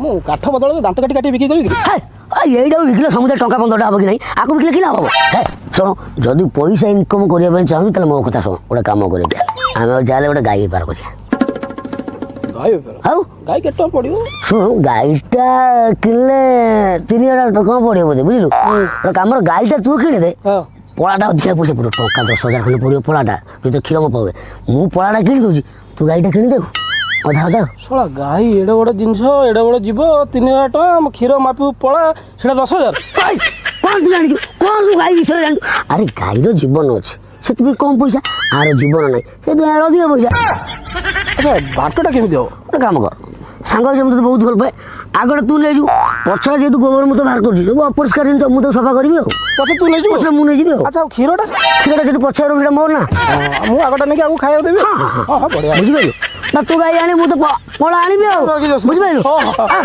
ମୁଁ କାଠ ବଦଳରେ ଦାନ୍ତ କାଟି କାଟି ବିକ୍ରି କରିବି କି? এইটাও বিকলে সমুদ্রে টঙ্কা 15টা হব কি নাই আকু বিকলে কি লাভ হব শোনো যদি পয়সা ইনকম করিয়া পাই চাহুন তাহলে মো কথা শোনো গোটে কাম করি আমি যাইলে গোটে গাই বেপার করিয়া ଗାଈ ବେପାର? ଆଉ ଗାଈ କେତେ ଟଙ୍କା ପଡ଼ିବ? ଶୁଣ ଗାଈଟା କିଣିଲେ 3000 ଟଙ୍କା ପଡ଼ିବ ବୋଧେ ବୁଝିଲୁ ଗୋଟେ କାମର ଗାଈଟା ତୁ କିଣିଦେ ହଁ। ପଳାଟା ଅଧିକା ପଇସା ପଡ଼ିବ ଟଙ୍କା 10,000 ଖଣ୍ଡେ ପଡ଼ିବ ପଳାଟା ଯଦି କ୍ଷୀର ମୋ ପାଉଏ ମୁଁ ପଳାଟା କିଣି ଦେଉଛି ତୁ ଗାଈଟା କିଣିଦେବୁ ଅଧା ଅଧା ଶଳା ଗାଈ ଏଡ଼େ ବଡ଼ ଜିନିଷ ଏଡ଼େ ବଡ଼ ଯିବ 3000 ଟଙ୍କା ଆମ କ୍ଷୀର ମାପିବୁ ପଳା ସେଇଟା 10,000। କ'ଣ ତୁ ଜାଣିଛୁ କ'ଣ ତୁ ଗାଈ ବିଷୟରେ ଜାଣିଛୁ ଆରେ ଗାଈର ଜୀବନ ଅଛି ସେଥିପାଇଁ କମ୍ ପଇସା ଆର ଜୀବନ ନାହିଁ ସେଥିପାଇଁ ଆର ଅଧିକା ପଇସା ଆଚ୍ଛା ବାଟଟା କେମିତି ହବ? ଗୋଟେ କାମ କର ସାଙ୍ଗ ହିସାବରେ ମୁଁ ତତେ ବହୁତ ଭଲ ପାଏ ଆଗରେ ତୁ ନେଇଯିବୁ ପଛରେ ଯେହେତୁ ଗୋବର ମୁଁ ତ ବାହାର କରୁଛି ସବୁ ଅପରିଷ୍କାର ଜିନିଷ ମୁଁ ତ ସଫା କରିବି ଆଉ ପଛେ ତୁ ନେଇଯିବୁ? ପଛରେ ମୁଁ ନେଇଯିବି ଆଉ ଆଚ୍ଛା ଆଉ କ୍ଷୀରଟା? କ୍ଷୀରଟା ଯଦି ପଛରେ ରହିବ ସେଇଟା ମୋର ନା ମୁଁ ଆଗଟା ନେଇକି ଆଗକୁ ଖାଇବାକୁ ଦେବି। ହଁ ହଁ ବଢ଼ିଆ। ବୁଝିପାରିଲୁ ନା ତୁ ଗାଈ ଆଣି ମୁଁ ତ ପଳା ଆଣିବି ଆଉ ରଖିଛି। ବୁଝିପାରିଲୁ ହଁ, ହଁ।